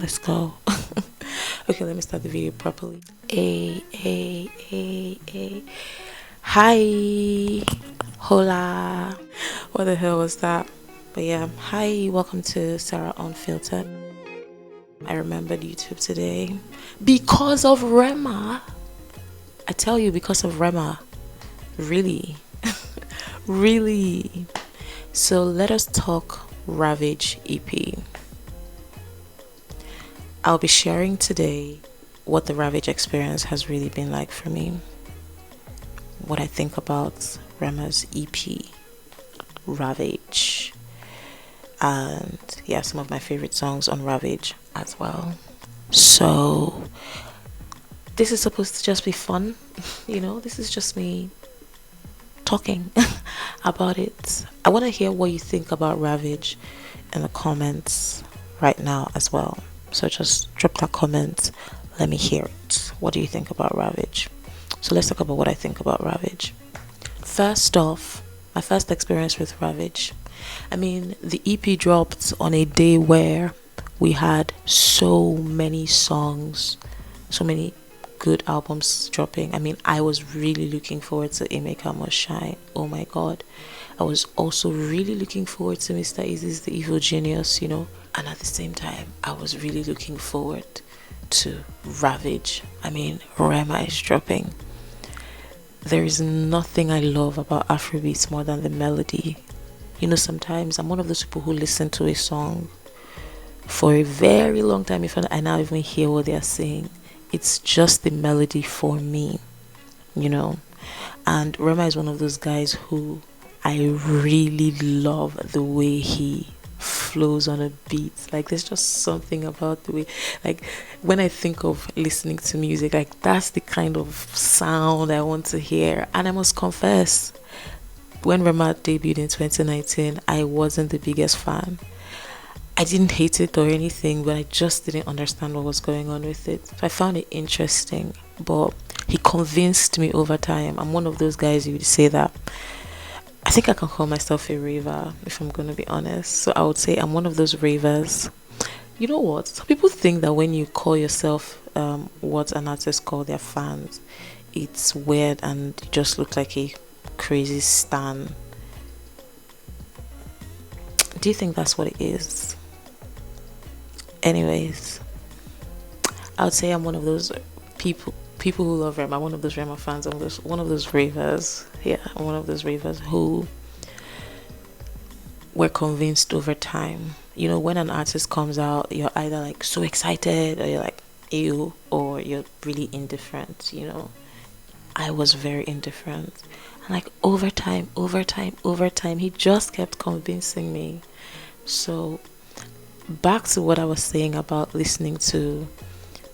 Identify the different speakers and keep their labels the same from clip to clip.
Speaker 1: Let's go. Okay, let me start the video properly. A. Hi. Hola. What the hell was that? But yeah, hi, welcome to Sarah Unfiltered. I remembered YouTube today because of Rema. I tell you, because of Rema. Really. Really. So let us talk Ravage EP. I'll be sharing today what the Ravage experience has really been like for me, what I think about Rema's EP, Ravage, and yeah, some of my favorite songs on Ravage as well. So, this is supposed to just be fun, this is just me talking about it. I want to hear what you think about Ravage in the comments right now as well. So just drop that comment. Let me hear it. What do you think about Ravage? So let's talk about what I think about Ravage. First off, my first experience with Ravage. I mean, the EP dropped on a day where we had so many songs, so many good albums dropping. I mean, I was really looking forward to Emeka Must Shine. Oh my god. I was also really looking forward to Mr. Easy's The Evil Genius, and at the same time, I was really looking forward to Ravage. I mean, Rema is dropping. There is nothing I love about Afrobeats more than the melody. Sometimes I'm one of those people who listen to a song for a very long time if I now even hear what they are saying. It's just the melody for me, And Rema is one of those guys who I really love the way he flows on a beat. Like, there's just something about the way, like, when I think of listening to music, like, that's the kind of sound I want to hear. And I must confess, when Rema debuted in 2019, I wasn't the biggest fan. I didn't hate it or anything, but I just didn't understand what was going on with it. So I found it interesting, but he convinced me over time. I'm one of those guys you would say that I think I can call myself a raver, if I'm going to be honest. So I would say I'm one of those ravers. You know what? Some people think that when you call yourself what an artist call their fans, it's weird and you just look like a crazy stan. Do you think that's what it is? Anyways, I would say I'm one of those people who love Rema. I'm one of those Rema fans. I'm one of those ravers. Yeah, I'm one of those ravers who were convinced over time. When an artist comes out, you're either like so excited or you're like ew, or you're really indifferent. I was very indifferent. And like over time, he just kept convincing me. So back to what I was saying about listening to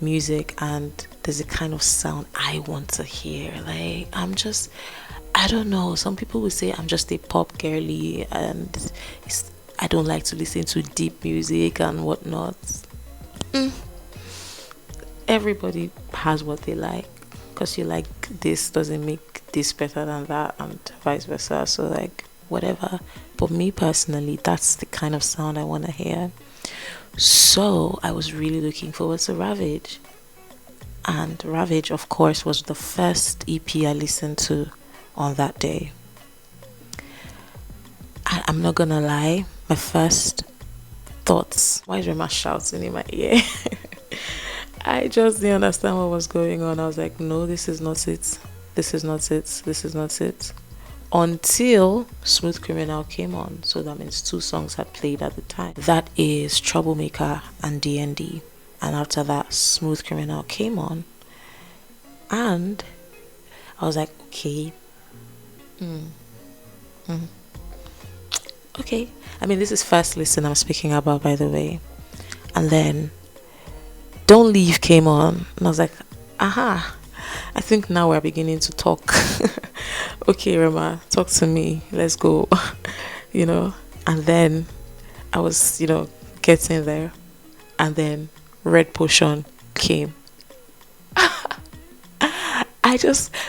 Speaker 1: music, and there's a kind of sound I want to hear. Like, I don't know. Some people will say I'm just a pop girly and I don't like to listen to deep music and whatnot. Everybody has what they like. Because you like this doesn't make this better than that, and vice versa. So, like, whatever. But me personally, that's the kind of sound I want to hear. So I was really looking forward to Ravage. And Ravage, of course, was the first EP I listened to on that day. I'm not gonna lie, my first thoughts. Why is Rema shouting in my ear? I just didn't understand what was going on. I was like, no, this is not it. This is not it. This is not it. Until Smooth Criminal came on. So that means 2 songs had played at the time. That is Troublemaker and DND. And after that, Smooth Criminal came on. And I was like, okay. Okay. I mean, this is first listen I'm speaking about, by the way. And then Don't Leave came on. And I was like, aha. I think now we're beginning to talk. Okay, Rema, talk to me. Let's go. And then I was, getting there. And then Red Potion came.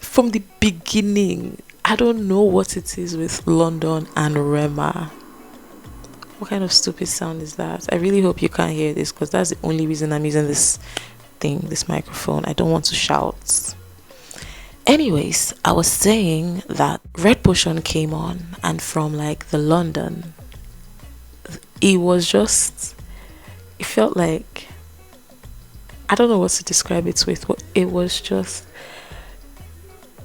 Speaker 1: From the beginning, I don't know what it is with London and Rema. What kind of stupid sound is that? I really hope you can't hear this because that's the only reason I'm using this thing, this microphone. I don't want to shout. Anyways, I was saying that Red Potion came on, and from like the London, it was just, it felt like, I don't know what to describe it with. It was just,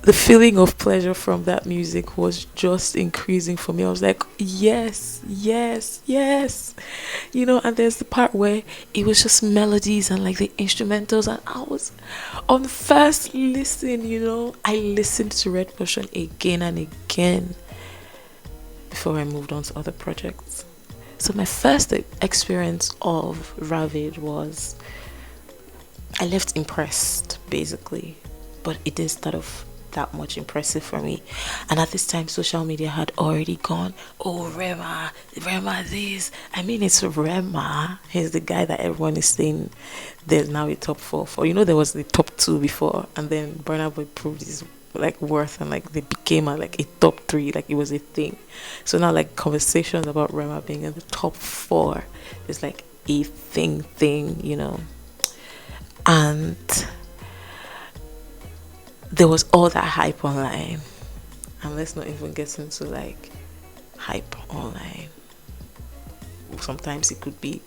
Speaker 1: the feeling of pleasure from that music was just increasing for me. I was like, yes, yes, yes. And there's the part where it was just melodies and like the instrumentals, and I was on first listen, I listened to Red Potion again and again before I moved on to other projects. So my first experience of Ravage was, I left impressed basically, but it didn't start off that much impressive for me. And at this time, social media had already gone, oh, Rema this. I mean, it's Rema. He's the guy that everyone is saying there's now a top 4 for. There was the top 2 before, and then Burna Boy proved his like worth, and like they became a top 3, like it was a thing. So now like conversations about Rema being in the top 4 is like a thing, and there was all that hype online, and let's not even get into like hype online. Sometimes it could be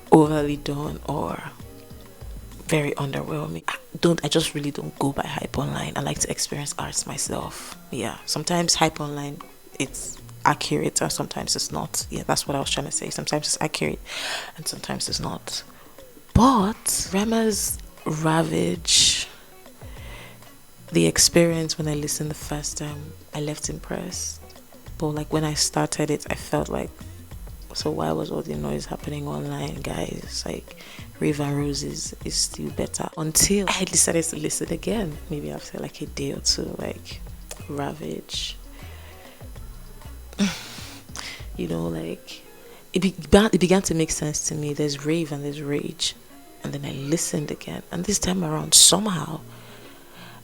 Speaker 1: overly done or very underwhelming. I just really don't go by hype online. I like to experience arts myself. Yeah, sometimes hype online, it's accurate, or sometimes it's not. Yeah, that's what I was trying to say. Sometimes it's accurate and sometimes it's not. But Rema's Ravage, the experience, when I listened the first time, I left impressed. But like when I started it, I felt like, so why was all the noise happening online, guys? Like Rave and Roses is still better. Until I decided to listen again, maybe after like a day or two, like Ravage. Like it began to make sense to me. There's rave and there's rage. And then I listened again. And this time around, somehow,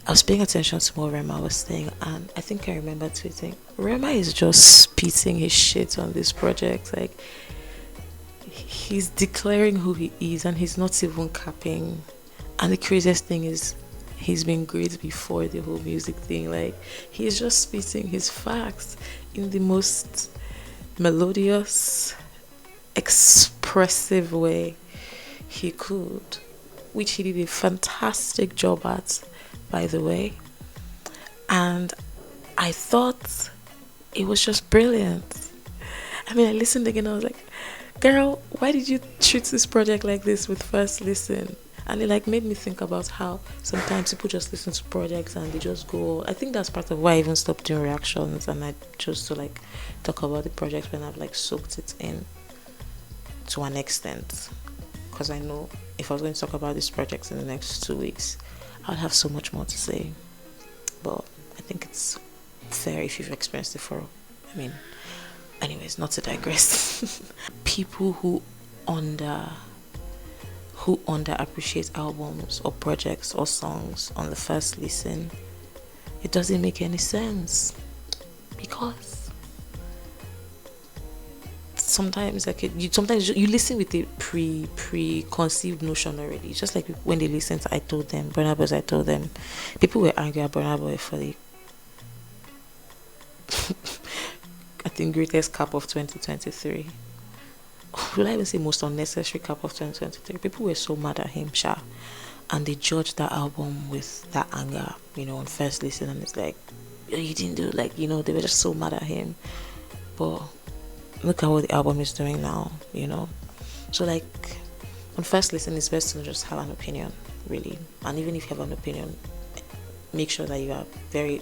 Speaker 1: I was paying attention to what Rema was saying, and I think I remember tweeting, Rema is just spitting his shit on this project. Like, he's declaring who he is, and he's not even capping. And the craziest thing is, he's been great before the whole music thing. Like, he's just spitting his facts in the most melodious, expressive way he could, which he did a fantastic job at, by the way. And I thought it was just brilliant. I mean, I listened again, I was like, girl, why did you treat this project like this with first listen? And it like made me think about how sometimes people just listen to projects and they just go. I think that's part of why I even stopped doing reactions, and I chose to like talk about the project when I've like soaked it in to an extent. Because I know if I was going to talk about this project in the next 2 weeks, I'd have so much more to say. But I think it's fair if you've experienced it for, anyways, not to digress. People who underappreciate albums or projects or songs on the first listen, it doesn't make any sense. Because sometimes you listen with a preconceived notion already. It's just like when they listen to I Told Them, Burna Boy, I Told Them. People were angry at Burna Boy for the I think greatest cap of 2023. Will I even say most unnecessary cap of 2023? People were so mad at him, Sha. And they judged that album with that anger, on first listen, and it's like, you didn't do, they were just so mad at him. But look at what the album is doing now, So like, on first listen, it's best to just have an opinion, really. And even if you have an opinion, make sure that you are very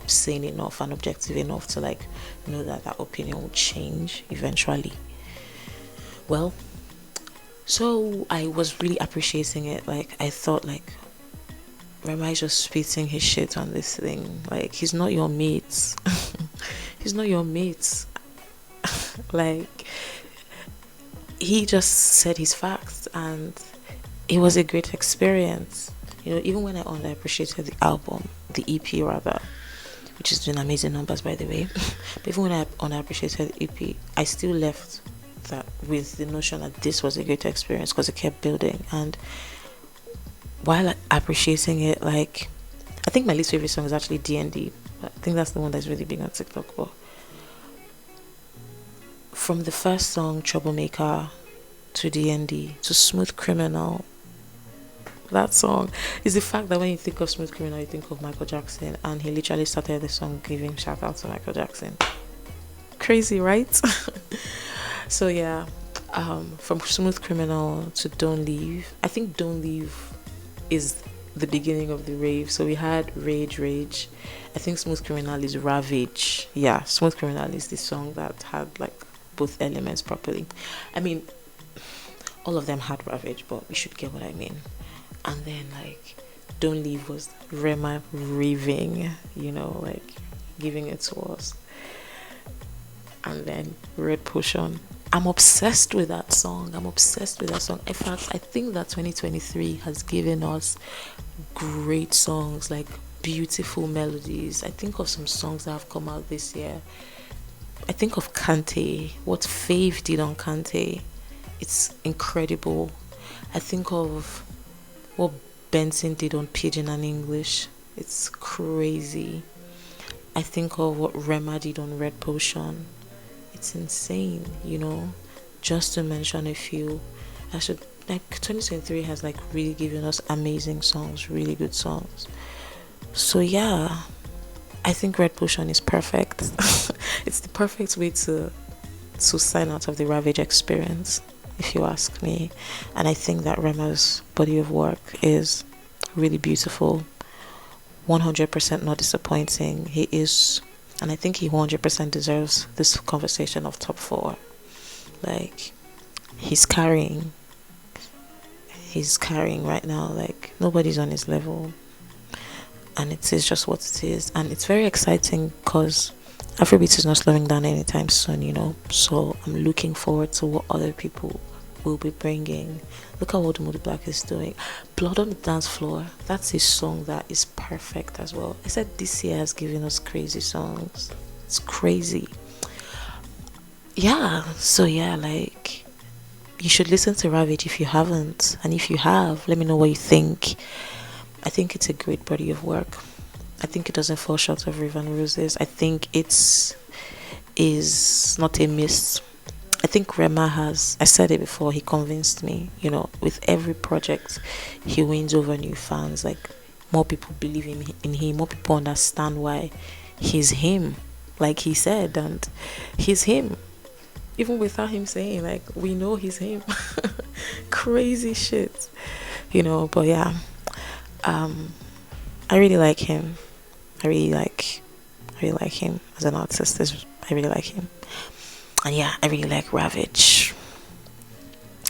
Speaker 1: sane enough and objective enough to like know that that opinion will change eventually. Well, so I was really appreciating it. Like, I thought like, Rema is just spitting his shit on this thing. Like, he's not your mate. He's not your mate. Like, he just said his facts, and it was a great experience. Even when I underappreciated the album, the EP rather, which is doing amazing numbers, by the way. But even when I unappreciated EP, I still left that with the notion that this was a great experience because it kept building. And while appreciating it, like, I think my least favorite song is actually D&D. I think that's the one that's really big on TikTok. But from the first song, Troublemaker, to D&D, to Smooth Criminal, that song is the fact that when you think of Smooth Criminal, you think of Michael Jackson, and he literally started the song giving shout out to Michael Jackson. Crazy, right? So yeah, from Smooth Criminal to Don't Leave. I think Don't Leave is the beginning of the rave. So we had Rage. I think Smooth Criminal is Ravage. Yeah, Smooth Criminal is the song that had like both elements properly. I mean, all of them had Ravage, but you should get what I mean. And then like Don't Leave was Rema raving, like giving it to us. And then Red Potion. I'm obsessed with that song. In fact, I think that 2023 has given us great songs, like beautiful melodies. I think of some songs that have come out this year. I think of Kante, what Fave did on Kante. It's incredible. I think of what Benson did on Pidgin and English. It's crazy. I think of what Rema did on Red Potion. It's insane, just to mention a few. 2023 has like really given us amazing songs, really good songs. So yeah, I think Red Potion is perfect. It's the perfect way to sign out of the Ravage experience, if you ask me. And I think that Rema's body of work is really beautiful, 100% not disappointing. He is, and I think he 100% deserves this conversation of top 4. Like, he's carrying right now. Like, nobody's on his level, and it is just what it is. And it's very exciting because Afrobeats is not slowing down anytime soon, so I'm looking forward to what other people will be bringing. Look at what Moody Black is doing. Blood on the Dance Floor, that's a song that is perfect as well. I said this year has given us crazy songs. It's crazy. Yeah, so yeah, like, you should listen to Ravage if you haven't, and if you have, let me know what you think. I think it's a great body of work. I think it doesn't fall short of River and Roses. I think is not a miss. I think Rema has, I said it before, he convinced me, with every project he wins over new fans. Like, more people believe in him, more people understand why he's him, like he said, and he's him. Even without him saying, like, we know he's him. Crazy shit, but yeah, I really like him. I really like him as an artist. I really like him. And yeah, I really like Ravage.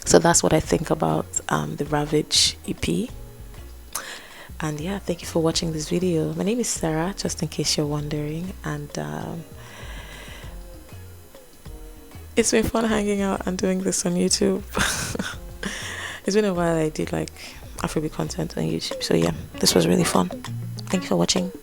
Speaker 1: So that's what I think about the Ravage EP. And yeah, thank you for watching this video. My name is Sarah, just in case you're wondering. And it's been fun hanging out and doing this on YouTube. It's been a while I did like Afrobeat content on YouTube. So yeah, this was really fun. Thank you for watching.